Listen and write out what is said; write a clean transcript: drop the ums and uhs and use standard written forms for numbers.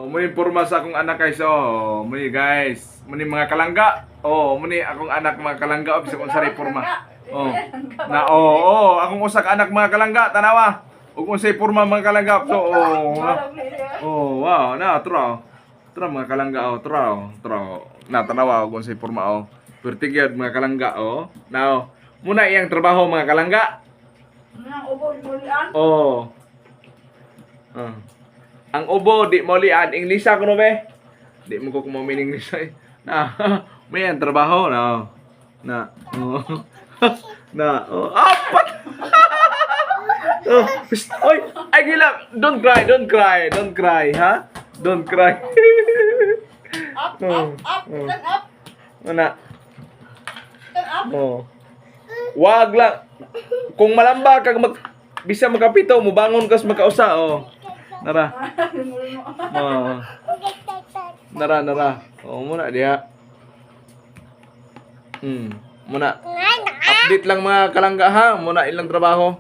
Muni porma sa akong anak guys. Muni guys. Muni mga kalangga. Muni akong anak mga kalangga bisa kung sari porma. Akong usa ka anak mga kalangga tanawa. Ug unsay porma mga kalangga. Wow, na tra. Tra mga kalangga tra. Na tanawa ug unsay porma Pertigyad mga kalangga Now, muna iyang trabaho mga kalangga. Ang ubo di mo lian Inglisa kuno be. Di mo ko kumamin English Na, may ang trabaho na. Apat. Oy, ay gila. Don't cry, ha? Don't cry. Up, stand up. Mana? Wag lang. Kung malamba kag bisa magkapito mo bangon kas magkausa Nara. Nara. Muna dia. Muna. Update lang mga kalangga ha. Muna ilang trabaho.